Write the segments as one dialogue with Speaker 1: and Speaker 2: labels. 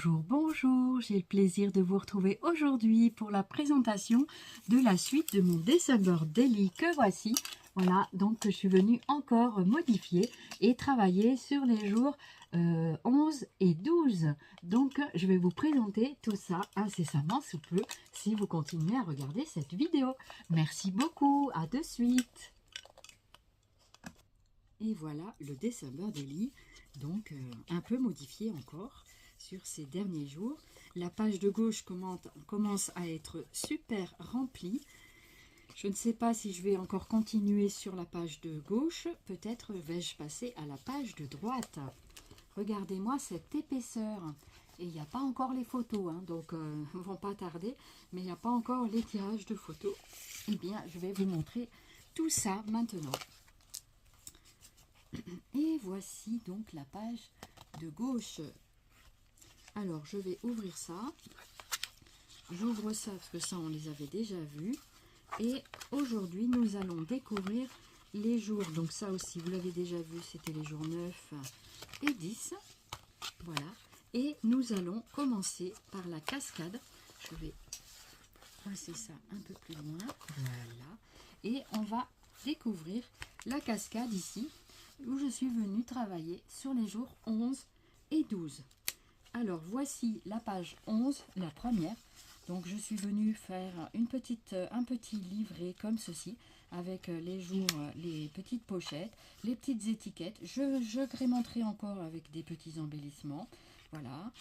Speaker 1: Bonjour, bonjour, j'ai le plaisir de vous retrouver aujourd'hui pour la présentation de la suite de mon December Daily que voici. Voilà, donc je suis venue encore modifier et travailler sur les jours 11 et 12. Donc je vais vous présenter tout ça incessamment sous peu si vous continuez à regarder cette vidéo. Merci beaucoup, à de suite. Et voilà le December Daily, donc un peu modifié encore sur ces derniers jours. La page de gauche commence à être super remplie. Je ne sais pas si je vais encore continuer sur la page de gauche. Peut-être vais-je passer à la page de droite. Regardez-moi cette épaisseur. Et il n'y a pas encore les photos, hein, donc ne vont pas tarder. Mais il n'y a pas encore les tirages de photos. Eh bien, je vais vous montrer tout ça maintenant. Et voici donc la page de gauche. Alors, je vais ouvrir ça. J'ouvre ça parce que ça, on les avait déjà vus. Et aujourd'hui, nous allons découvrir les jours. Donc ça aussi, vous l'avez déjà vu, c'était les jours 9 et 10. Voilà. Et nous allons commencer par la cascade. Je vais passer ça un peu plus loin. Voilà. Et on va découvrir la cascade ici, où je suis venue travailler sur les jours 11 et 12. Alors, voici la page 11, la première. Donc, je suis venue faire un petit livret comme ceci, avec les jours, les petites pochettes, les petites étiquettes. Je grémenterai encore avec des petits embellissements. Voilà.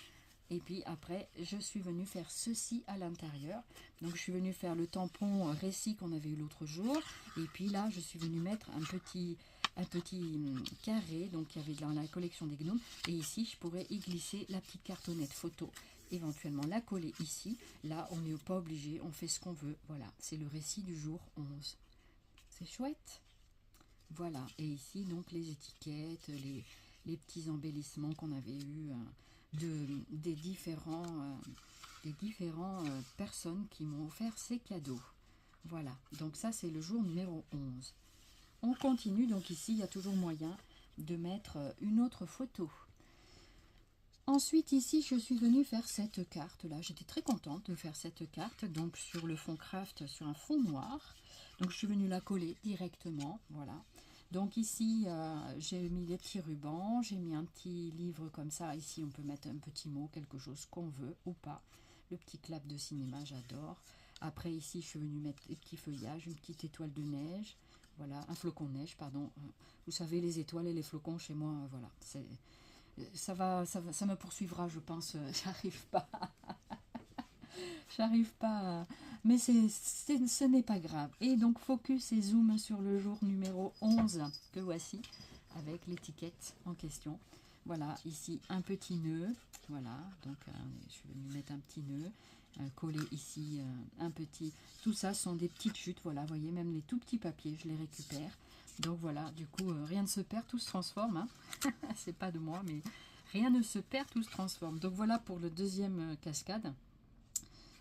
Speaker 1: Et puis après, je suis venue faire ceci à l'intérieur. Donc, je suis venue faire le tampon récit qu'on avait eu l'autre jour. Et puis là, je suis venue mettre un petit carré, donc il y avait dans la collection des gnomes, et ici je pourrais y glisser la petite cartonnette photo, éventuellement la coller ici. Là on n'est pas obligé, on fait ce qu'on veut. Voilà, c'est le récit du jour 11, c'est chouette. Voilà, et ici donc les étiquettes, les petits embellissements qu'on avait eu des différents personnes qui m'ont offert ces cadeaux. Voilà, donc ça c'est le jour numéro 11. On continue, donc ici, il y a toujours moyen de mettre une autre photo. Ensuite, ici, je suis venue faire cette carte-là. J'étais très contente de faire cette carte, donc sur le fond craft, sur un fond noir. Donc, je suis venue la coller directement, voilà. Donc ici, j'ai mis les petits rubans, j'ai mis un petit livre comme ça. Ici, on peut mettre un petit mot, quelque chose qu'on veut ou pas. Le petit clap de cinéma, j'adore. Après, ici, je suis venue mettre des petits feuillages, une petite étoile de neige. Voilà, un flocon de neige, pardon. Vous savez, les étoiles et les flocons, chez moi, voilà. Ça me poursuivra, je pense. J'arrive pas. J'arrive pas. Mais ce n'est pas grave. Et donc, focus et zoom sur le jour numéro 11, que voici, avec l'étiquette en question. Voilà, ici, un petit nœud. Voilà, donc, je vais venir mettre un petit nœud. Coller ici un petit, tout ça sont des petites chutes, voilà, vous voyez, même les tout petits papiers je les récupère, donc voilà, du coup rien ne se perd, tout se transforme, hein. C'est pas de moi, mais rien ne se perd, tout se transforme. Donc voilà pour le deuxième cascade,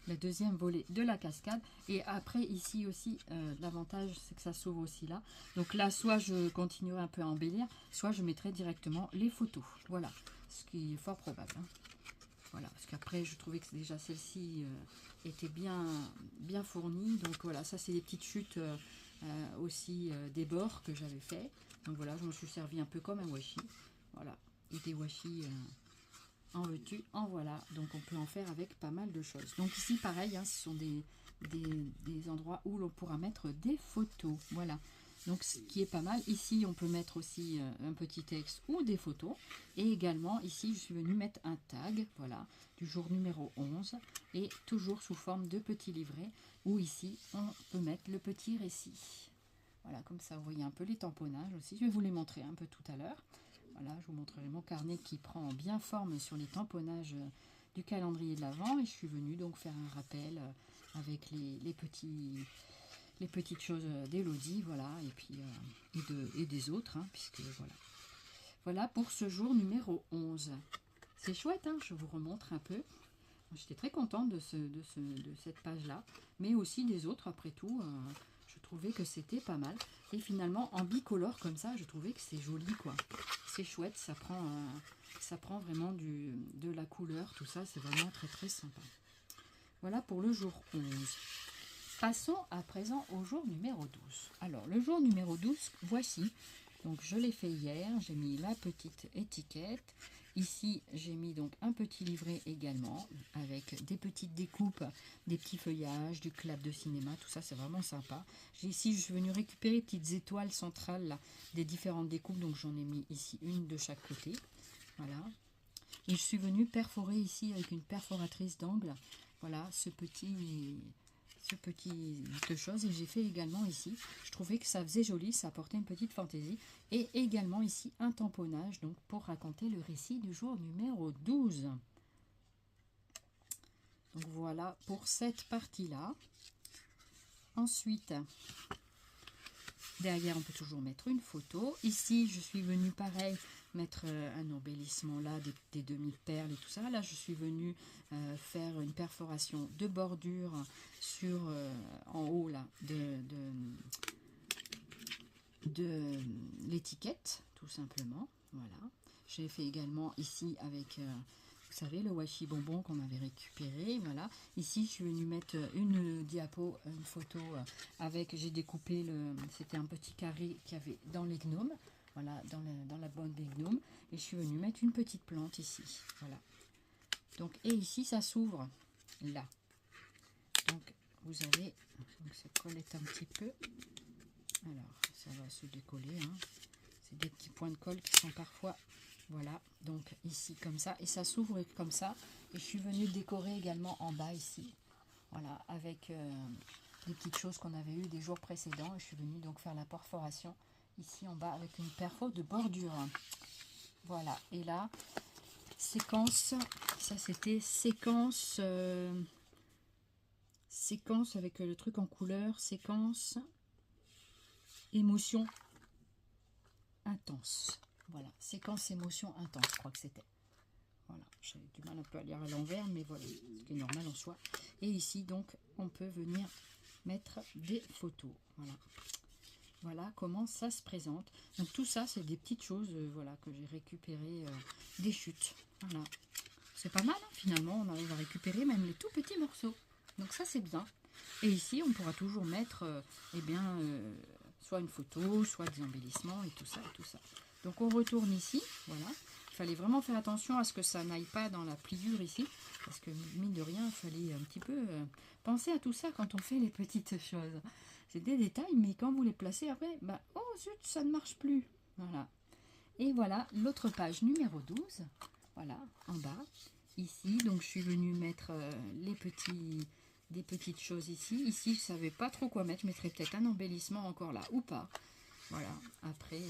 Speaker 1: le deuxième volet de la cascade. Et après ici aussi, l'avantage c'est que ça s'ouvre aussi là, donc là soit je continuerai un peu à embellir, soit je mettrai directement les photos, voilà, ce qui est fort probable, hein. Voilà, parce qu'après, je trouvais que déjà celle-ci était bien fournie. Donc voilà, ça c'est des petites chutes aussi des bords que j'avais fait. Donc voilà, je me suis servi un peu comme un washi. Voilà, et des washi en veux-tu, en voilà. Donc on peut en faire avec pas mal de choses. Donc ici, pareil, hein, ce sont des endroits où l'on pourra mettre des photos. Voilà. Donc ce qui est pas mal, ici on peut mettre aussi un petit texte ou des photos. Et également ici je suis venue mettre un tag, voilà, du jour numéro 11. Et toujours sous forme de petit livret, où ici on peut mettre le petit récit. Voilà, comme ça vous voyez un peu les tamponnages aussi. Je vais vous les montrer un peu tout à l'heure. Voilà, je vous montrerai mon carnet qui prend bien forme sur les tamponnages du calendrier de l'Avent. Et je suis venue donc faire un rappel avec les petites choses d'Elodie, voilà, et puis et des autres, hein, puisque voilà. Voilà pour ce jour numéro 11. C'est chouette, hein, je vous remontre un peu. J'étais très contente de cette page-là, mais aussi des autres, après tout. Je trouvé que c'était pas mal. Et finalement, en bicolore comme ça, je trouvais que c'est joli, quoi. C'est chouette, ça prend vraiment de la couleur, tout ça, c'est vraiment très très sympa. Voilà pour le jour 11. Passons à présent au jour numéro 12. Alors, le jour numéro 12, voici. Donc, je l'ai fait hier, j'ai mis la petite étiquette. Ici, j'ai mis donc un petit livret également, avec des petites découpes, des petits feuillages, du clap de cinéma, tout ça, c'est vraiment sympa. Ici, je suis venue récupérer les petites étoiles centrales là, des différentes découpes, donc j'en ai mis ici une de chaque côté. Voilà. Et je suis venue perforer ici avec une perforatrice d'angle. Voilà, ce petit chose, et j'ai fait également ici, je trouvais que ça faisait joli, ça apportait une petite fantaisie, et également ici un tamponnage donc pour raconter le récit du jour numéro 12. Donc voilà pour cette partie là. Ensuite, derrière on peut toujours mettre une photo. Ici je suis venue pareil mettre un embellissement là, des demi-perles et tout ça. Là je suis venue faire une perforation de bordure sur en haut là de l'étiquette, tout simplement. Voilà. J'ai fait également ici avec vous savez, le washi bonbon qu'on avait récupéré. Voilà. Ici, je suis venue mettre une diapo, une photo avec, j'ai découpé c'était un petit carré qu'il y avait dans les gnomes. Voilà, dans la bande des gnomes. Et je suis venue mettre une petite plante ici. Voilà. Donc, et ici, ça s'ouvre là. Donc, vous avez, donc ça collette un petit peu. Alors, ça va se décoller. Hein. C'est des petits points de colle qui sont parfois, voilà. Donc, ici, comme ça. Et ça s'ouvre comme ça. Et je suis venue décorer également en bas ici. Voilà, avec des petites choses qu'on avait eues des jours précédents. Et je suis venue donc faire la perforation ici en bas avec une perfo de bordure. Voilà, et là, séquence, ça c'était séquence, séquence avec le truc en couleur, séquence, émotion intense. Voilà, séquence émotion intense, je crois que c'était. Voilà, j'avais du mal un peu à lire à l'envers, mais voilà, ce qui est normal en soi. Et ici, donc, on peut venir mettre des photos. Voilà. Voilà comment ça se présente. Donc tout ça, c'est des petites choses voilà, que j'ai récupérées des chutes. Voilà. C'est pas mal, hein, finalement, on arrive à récupérer même les tout petits morceaux. Donc ça, c'est bien. Et ici, on pourra toujours mettre eh bien, soit une photo, soit des embellissements et tout ça, et tout ça. Donc on retourne ici, voilà. Il fallait vraiment faire attention à ce que ça n'aille pas dans la pliure ici, parce que mine de rien, il fallait un petit peu penser à tout ça quand on fait les petites choses. C'est des détails, mais quand vous les placez après, bah, oh zut, ça ne marche plus. Voilà. Et voilà l'autre page numéro 12. Voilà, en bas. Ici, donc je suis venue mettre des petites choses ici. Ici, je ne savais pas trop quoi mettre. Je mettrais peut-être un embellissement encore là, ou pas. Voilà. Après,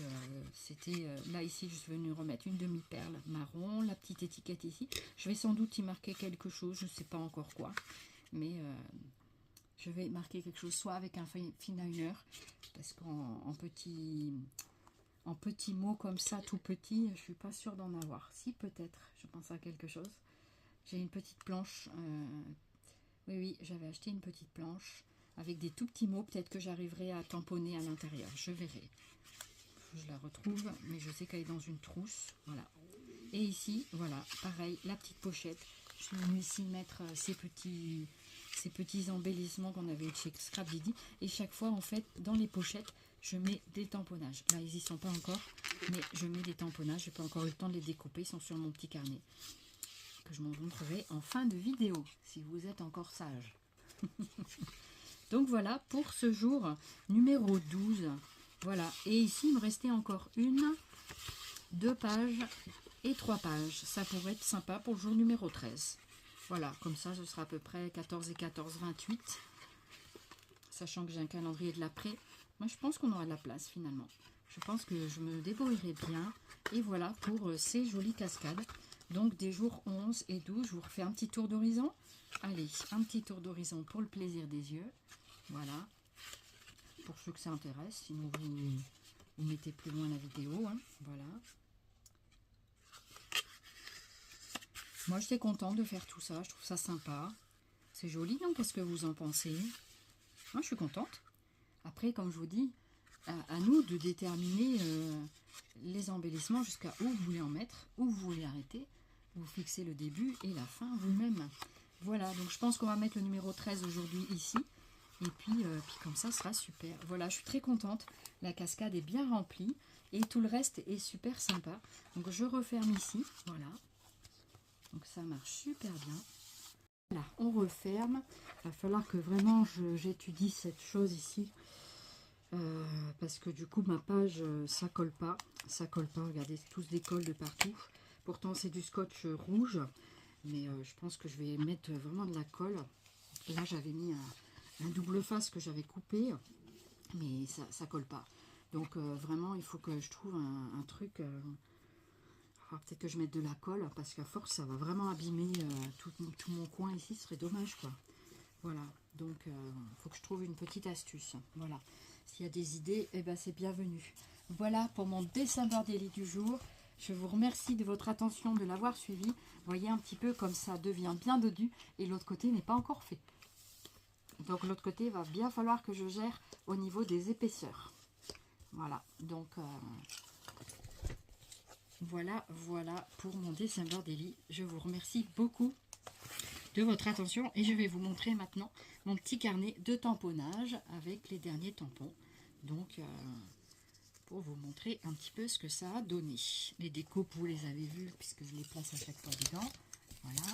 Speaker 1: c'était là, ici, je suis venue remettre une demi-perle marron. La petite étiquette ici. Je vais sans doute y marquer quelque chose. Je ne sais pas encore quoi. Mais... je vais marquer quelque chose, soit avec un finliner, parce qu'en petits mots comme ça, tout petit, je suis pas sûre d'en avoir. Si, peut-être, je pense à quelque chose. J'ai une petite planche. Oui, j'avais acheté une petite planche avec des tout petits mots. Peut-être que j'arriverai à tamponner à l'intérieur. Je verrai. Je la retrouve, mais je sais qu'elle est dans une trousse. Voilà. Et ici, voilà, pareil, la petite pochette. Je suis venue ici mettre ces petits embellissements qu'on avait chez Scrap Didi. Et chaque fois, en fait, dans les pochettes, je mets des tamponnages. Là, ils n'y sont pas encore, mais je mets des tamponnages. Je n'ai pas encore eu le temps de les découper. Ils sont sur mon petit carnet que je m'en montrerai en fin de vidéo, si vous êtes encore sage. Donc voilà pour ce jour numéro 12. Voilà. Et ici, il me restait encore 1, 2 pages et 3 pages. Ça pourrait être sympa pour le jour numéro 13. Voilà, comme ça, ce sera à peu près 14 et 14, 28. Sachant que j'ai un calendrier de l'après. Moi, je pense qu'on aura de la place, finalement. Je pense que je me débrouillerai bien. Et voilà pour ces jolies cascades. Donc, des jours 11 et 12, je vous refais un petit tour d'horizon. Allez, un petit tour d'horizon pour le plaisir des yeux. Voilà. Pour ceux que ça intéresse. Sinon, vous mettez plus loin la vidéo. Hein. Voilà. Moi, j'étais contente de faire tout ça. Je trouve ça sympa. C'est joli, non? Qu'est-ce que vous en pensez? Moi, je suis contente. Après, comme je vous dis, à nous de déterminer les embellissements jusqu'à où vous voulez en mettre, où vous voulez arrêter. Vous fixez le début et la fin vous-même. Voilà, donc je pense qu'on va mettre le numéro 13 aujourd'hui ici. Et puis comme ça, ce sera super. Voilà, je suis très contente. La cascade est bien remplie. Et tout le reste est super sympa. Donc je referme ici. Voilà. Donc ça marche super bien. Voilà, on referme. Il va falloir que vraiment j'étudie cette chose ici. Parce que du coup ma page ça colle pas. Ça colle pas, regardez, tout se décolle de partout. Pourtant c'est du scotch rouge. Mais je pense que je vais mettre vraiment de la colle. Là j'avais mis un double face que j'avais coupé. Mais ça colle pas. Donc vraiment il faut que je trouve un truc. Peut-être que je mette de la colle. Parce qu'à force ça va vraiment abîmer tout mon coin ici. Ce serait dommage quoi. Voilà. Donc il faut que je trouve une petite astuce. Voilà. S'il y a des idées, eh ben, c'est bienvenu. Voilà pour mon dessin bordélier du jour. Je vous remercie de votre attention, de l'avoir suivi. Vous voyez un petit peu comme ça devient bien dodu et l'autre côté n'est pas encore fait. Donc l'autre côté, il va bien falloir que je gère au niveau des épaisseurs. Voilà, donc voilà pour mon dessin bordélier. Je vous remercie beaucoup de votre attention et je vais vous montrer maintenant mon petit carnet de tamponnage avec les derniers tampons. Donc pour vous montrer un petit peu ce que ça a donné. Les découpes, vous les avez vues puisque je les place à chaque fois dedans. Voilà.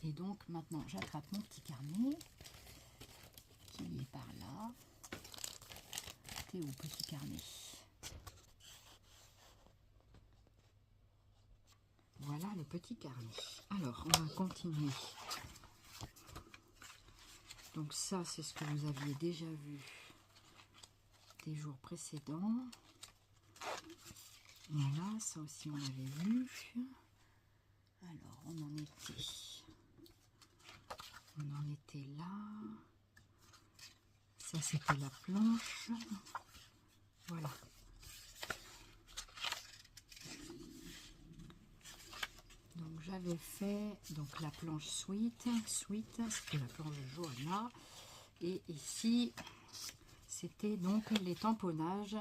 Speaker 1: Et donc maintenant j'attrape mon petit carnet qui est par là. T'es où, petit carnet? Voilà le petit carnet. Alors on va continuer. Donc ça c'est ce que vous aviez déjà vu des jours précédents. Voilà, ça aussi on l'avait vu. Alors on en était là. Ça c'était la planche. Voilà. Donc j'avais fait donc la planche Sweet, c'était la planche de Johanna. Et ici c'était donc les tamponnages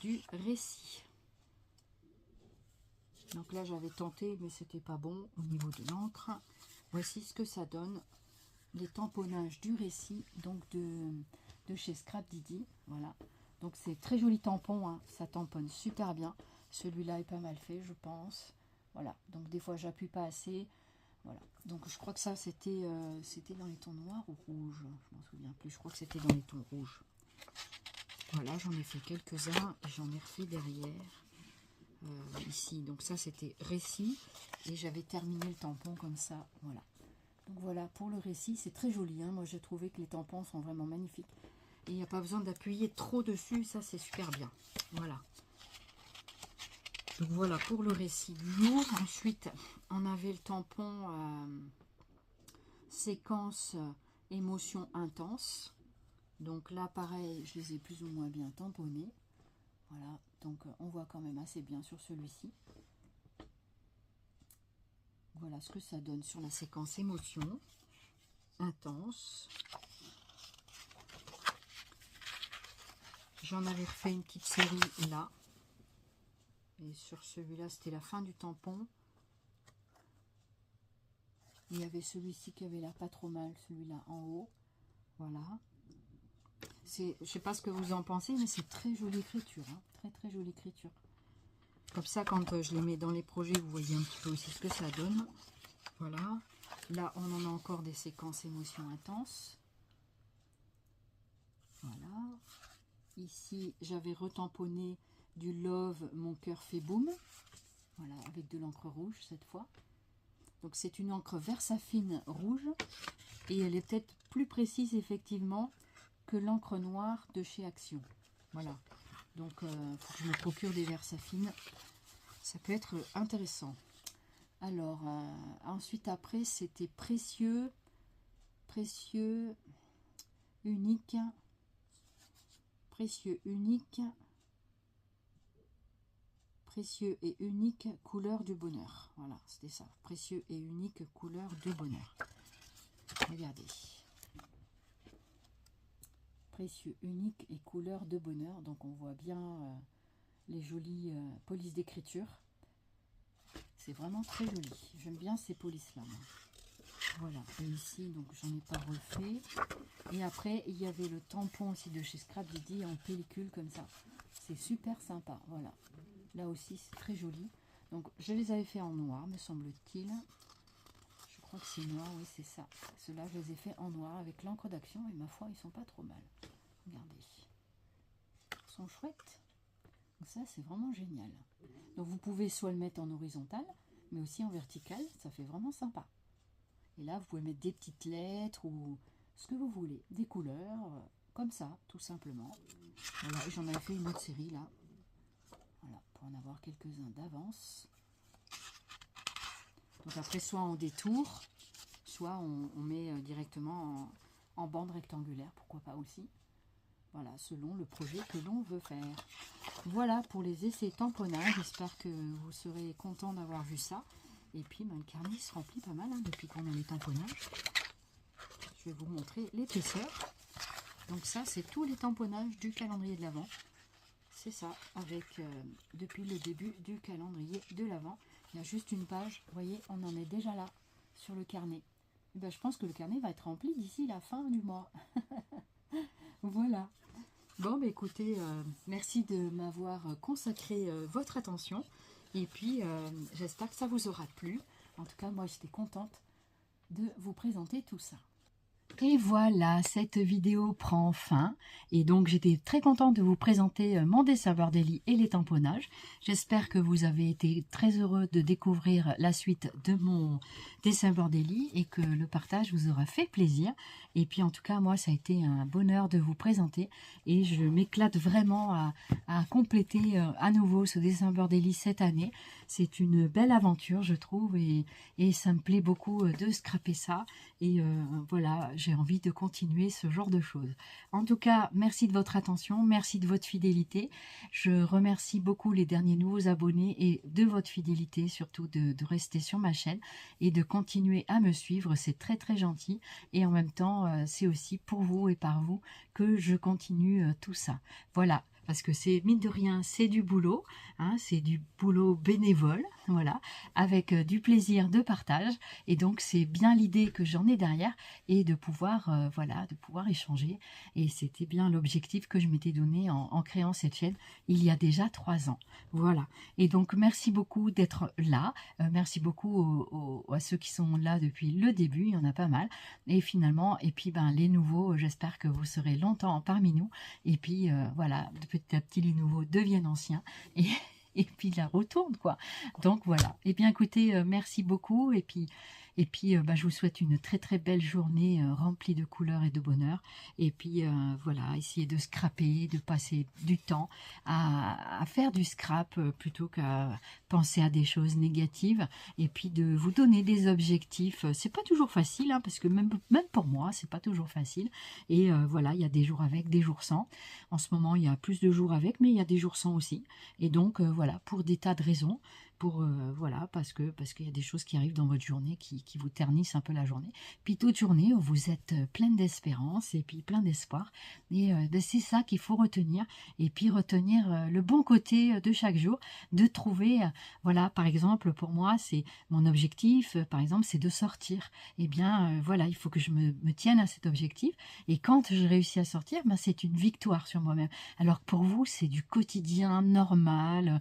Speaker 1: du récit. Donc là j'avais tenté mais c'était pas bon au niveau de l'encre. Voici ce que ça donne, les tamponnages du récit, donc de chez Scrap Didi. Voilà, donc c'est très joli tampon, hein. Ça tamponne super bien. Celui-là est pas mal fait je pense. Voilà, donc des fois j'appuie pas assez. Voilà, donc je crois que ça c'était dans les tons noirs ou rouges, je m'en souviens plus, je crois que c'était dans les tons rouges. Voilà, j'en ai fait quelques-uns et j'en ai refait derrière. Ici, donc ça c'était récit et j'avais terminé le tampon comme ça. Voilà, donc voilà pour le récit, c'est très joli, hein. Moi j'ai trouvé que les tampons sont vraiment magnifiques et il n'y a pas besoin d'appuyer trop dessus, ça c'est super bien. Voilà, donc voilà pour le récit du jour. Ensuite on avait le tampon séquence émotion intense. Donc là pareil, je les ai plus ou moins bien tamponnés. Voilà, donc on voit quand même assez bien sur celui-ci. Voilà ce que ça donne sur la séquence émotion intense. J'en avais refait une petite série là. Et sur celui-là, c'était la fin du tampon. Il y avait celui-ci qui avait l'air pas trop mal, celui-là en haut. Voilà. Je sais pas ce que vous en pensez, mais c'est très jolie écriture, hein. Très très jolie écriture. Comme ça, quand je les mets dans les projets, vous voyez un petit peu aussi ce que ça donne. Voilà. Là, on en a encore des séquences émotions intenses. Voilà. Ici, j'avais retamponné du Love, mon cœur fait boum. Voilà, avec de l'encre rouge cette fois. Donc, c'est une encre Versafine rouge. Et elle est peut-être plus précise, effectivement, que l'encre noire de chez Action. Voilà. Donc, faut que je me procure des Versafines. Ça peut être intéressant. Alors, ensuite, après, c'était précieux, unique, précieux et unique couleur du bonheur. Voilà, c'était ça. Précieux et unique couleur du bonheur. Regardez. précieux, unique et couleur de bonheur. Donc on voit bien les jolies polices d'écriture. C'est vraiment très joli. J'aime bien ces polices là. Voilà, et ici donc j'en ai pas refait. Et après il y avait le tampon aussi de chez Scrap Didi en pellicule comme ça. C'est super sympa. Voilà, là aussi c'est très joli. Donc je les avais fait en noir me semble-t-il. Je crois que c'est noir, oui c'est ça. Ceux-là je les ai fait en noir avec l'encre d'action et ma foi ils sont pas trop mal. Regardez, ils sont chouettes. Donc ça c'est vraiment génial. Donc vous pouvez soit le mettre en horizontal mais aussi en vertical, ça fait vraiment sympa. Et là, vous pouvez mettre des petites lettres ou ce que vous voulez, des couleurs, comme ça, tout simplement. Voilà, j'en avais fait une autre série là. Voilà, pour en avoir quelques-uns d'avance. Donc après, soit on détour, soit on met directement en bande rectangulaire, pourquoi pas aussi. Voilà, selon le projet que l'on veut faire. Voilà pour les essais tamponnage. J'espère que vous serez content d'avoir vu ça. Et puis, le carnet se remplit pas mal depuis qu'on a les tamponnages. Je vais vous montrer l'épaisseur. Donc ça, c'est tous les tamponnages du calendrier de l'Avent. C'est ça, avec depuis le début du calendrier de l'Avent. Il y a juste une page. Vous voyez, on en est déjà là sur le carnet. Et ben, je pense que le carnet va être rempli d'ici la fin du mois. Voilà. Bon, bah, écoutez, merci de m'avoir consacré votre attention. Et puis, j'espère que ça vous aura plu. En tout cas, moi, j'étais contente de vous présenter tout ça. Et voilà, cette vidéo prend fin. Et donc, j'étais très contente de vous présenter mon dessin Bordelli et les tamponnages. J'espère que vous avez été très heureux de découvrir la suite de mon dessin Bordelli et que le partage vous aura fait plaisir. Et puis, en tout cas, moi, ça a été un bonheur de vous présenter. Et je m'éclate vraiment à compléter à nouveau ce dessin Bordelli cette année. C'est une belle aventure, je trouve. Et ça me plaît beaucoup de scraper ça. Et voilà, j'ai envie de continuer ce genre de choses. En tout cas, merci de votre attention, merci de votre fidélité. Je remercie beaucoup les derniers nouveaux abonnés et de votre fidélité, surtout de rester sur ma chaîne et de continuer à me suivre. C'est très très gentil et en même temps, c'est aussi pour vous et par vous que je continue tout ça. Voilà. Parce que c'est, mine de rien, c'est du boulot, hein, c'est du boulot bénévole, voilà, avec du plaisir de partage. Et donc, c'est bien l'idée que j'en ai derrière et de pouvoir, voilà, de pouvoir échanger. Et c'était bien l'objectif que je m'étais donné en créant cette chaîne il y a déjà 3 ans. Voilà. Et donc, merci beaucoup d'être là. Merci beaucoup à ceux qui sont là depuis le début. Il y en a pas mal. Et finalement, et puis, ben, les nouveaux, j'espère que vous serez longtemps parmi nous. Et puis, voilà, petit à petit, les nouveaux deviennent anciens et puis la retourne, quoi. Donc, voilà. Eh bien, écoutez, merci beaucoup. Et puis, bah, je vous souhaite une très, très belle journée remplie de couleurs et de bonheur. Et puis, voilà, essayez de scraper, de passer du temps à faire du scrap plutôt qu'à penser à des choses négatives. Et puis, de vous donner des objectifs. C'est pas toujours facile, hein, parce que même pour moi, c'est pas toujours facile. Et voilà, il y a des jours avec, des jours sans. En ce moment, il y a plus de jours avec, mais il y a des jours sans aussi. Et donc, voilà, pour des tas de raisons. Voilà, parce qu'il y a des choses qui arrivent dans votre journée qui vous ternissent un peu la journée. Puis toute journée, vous êtes pleine d'espérance et puis plein d'espoir. Et c'est ça qu'il faut retenir. Et puis retenir le bon côté de chaque jour, de trouver, voilà, par exemple, pour moi, c'est mon objectif, par exemple, c'est de sortir. Eh bien, voilà, il faut que je me tienne à cet objectif. Et quand je réussis à sortir, ben, c'est une victoire sur moi-même. Alors que pour vous, c'est du quotidien normal,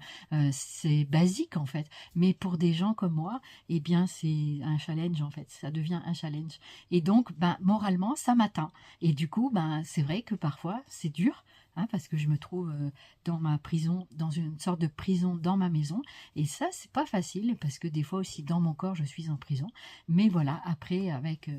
Speaker 1: c'est basique en fait. Mais pour des gens comme moi, eh bien c'est un challenge en fait, ça devient un challenge. Et donc, ben, moralement, ça m'atteint. Et du coup, ben, c'est vrai que parfois, c'est dur, hein, parce que je me trouve dans ma prison, dans une sorte de prison dans ma maison. Et ça, c'est pas facile, parce que des fois aussi, dans mon corps, je suis en prison. Mais voilà, après, avec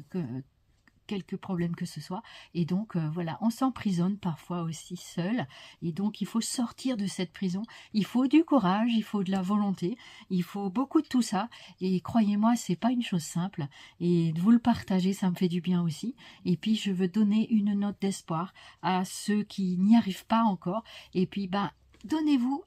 Speaker 1: quelques problèmes que ce soit, et donc voilà, on s'emprisonne parfois aussi seul, et donc il faut sortir de cette prison, il faut du courage, il faut de la volonté, il faut beaucoup de tout ça, et croyez-moi, c'est pas une chose simple, et de vous le partager, ça me fait du bien aussi. Et puis je veux donner une note d'espoir à ceux qui n'y arrivent pas encore, et puis ben, donnez-vous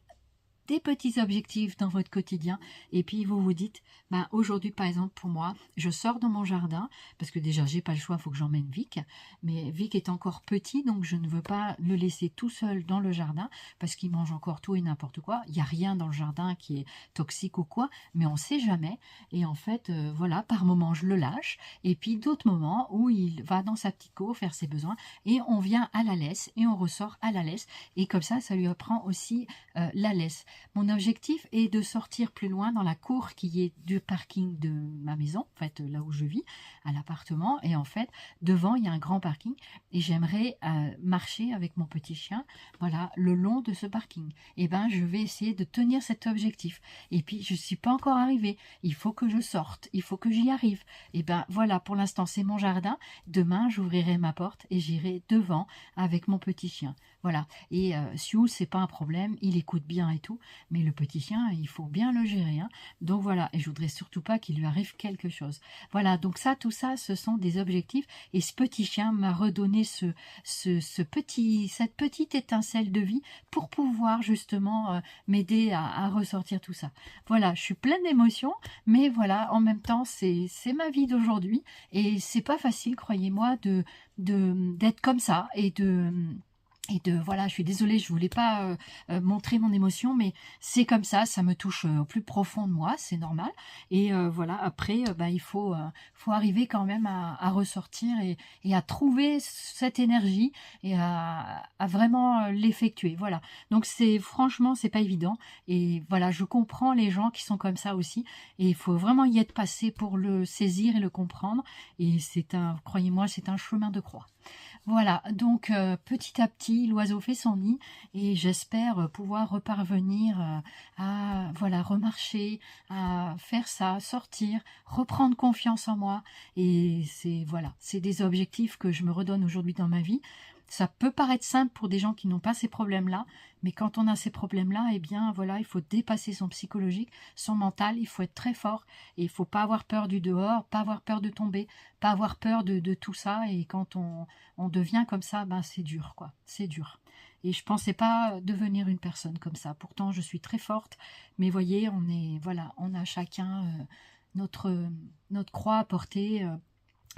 Speaker 1: des petits objectifs dans votre quotidien. Et puis vous vous dites, ben, aujourd'hui par exemple pour moi, je sors dans mon jardin, parce que déjà j'ai pas le choix, il faut que j'emmène Vic. Mais Vic est encore petit, donc je ne veux pas le laisser tout seul dans le jardin, parce qu'il mange encore tout et n'importe quoi. Il n'y a rien dans le jardin qui est toxique ou quoi, mais on ne sait jamais. Et en fait, voilà, par moments je le lâche, et puis d'autres moments où il va dans sa petite cour faire ses besoins, et on vient à la laisse, et on ressort à la laisse, et comme ça lui apprend aussi la laisse. Mon objectif est de sortir plus loin dans la cour qui est du parking de ma maison, en fait là où je vis, à l'appartement, et en fait devant il y a un grand parking, et j'aimerais marcher avec mon petit chien, voilà, le long de ce parking. Et ben je vais essayer de tenir cet objectif, et puis je suis pas encore arrivée, il faut que je sorte, il faut que j'y arrive. Et ben voilà, pour l'instant c'est mon jardin, demain j'ouvrirai ma porte et j'irai devant avec mon petit chien. Voilà, et Sioux, c'est pas un problème, il écoute bien et tout, mais le petit chien, il faut bien le gérer, hein. Donc voilà, et je voudrais surtout pas qu'il lui arrive quelque chose. Voilà, donc ça, tout ça, ce sont des objectifs, et ce petit chien m'a redonné cette petite étincelle de vie pour pouvoir justement m'aider à ressortir tout ça. Voilà, je suis pleine d'émotions, mais voilà, en même temps, c'est ma vie d'aujourd'hui, et c'est pas facile, croyez-moi, d'être comme ça, voilà, je suis désolée, je voulais pas montrer mon émotion, mais c'est comme ça me touche au plus profond de moi, c'est normal. Et voilà, après, bah, il faut arriver quand même à ressortir et à trouver cette énergie et à vraiment l'effectuer. Voilà, donc franchement, c'est pas évident. Et voilà, je comprends les gens qui sont comme ça aussi. Et il faut vraiment y être passé pour le saisir et le comprendre. Et croyez-moi, c'est un chemin de croix. Voilà, donc petit à petit, l'oiseau fait son nid et j'espère pouvoir reparvenir à voilà, remarcher, à faire ça, sortir, reprendre confiance en moi. Et voilà, c'est des objectifs que je me redonne aujourd'hui dans ma vie. Ça peut paraître simple pour des gens qui n'ont pas ces problèmes-là, mais quand on a ces problèmes-là, eh bien voilà, il faut dépasser son psychologique, son mental, il faut être très fort et il faut pas avoir peur du dehors, pas avoir peur de tomber, pas avoir peur de tout ça. Et quand on devient comme ça, ben c'est dur, quoi, c'est dur. Et je pensais pas devenir une personne comme ça. Pourtant, je suis très forte, mais voyez, on a chacun notre croix à porter.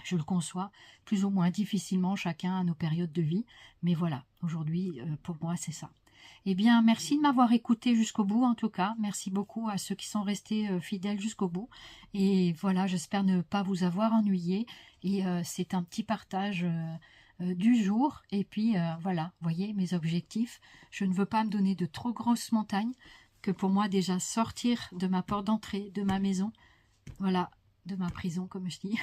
Speaker 1: Je le conçois plus ou moins difficilement, chacun à nos périodes de vie. Mais voilà, aujourd'hui, pour moi, c'est ça. Eh bien, merci de m'avoir écouté jusqu'au bout, en tout cas. Merci beaucoup à ceux qui sont restés fidèles jusqu'au bout. Et voilà, j'espère ne pas vous avoir ennuyé. Et c'est un petit partage du jour. Et puis, voilà, voyez, mes objectifs. Je ne veux pas me donner de trop grosses montagnes, que pour moi, déjà, sortir de ma porte d'entrée, de ma maison, voilà, de ma prison, comme je dis.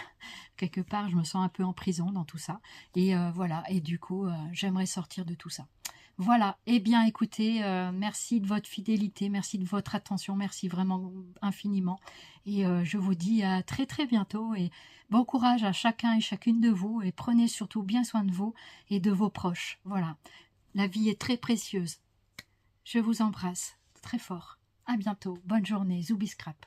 Speaker 1: Quelque part, je me sens un peu en prison dans tout ça. Et voilà, et du coup, j'aimerais sortir de tout ça. Voilà, eh bien écoutez, merci de votre fidélité, merci de votre attention, merci vraiment infiniment. Et je vous dis à très très bientôt et bon courage à chacun et chacune de vous et prenez surtout bien soin de vous et de vos proches. Voilà, la vie est très précieuse. Je vous embrasse très fort. À bientôt, bonne journée, Zoubiscrap.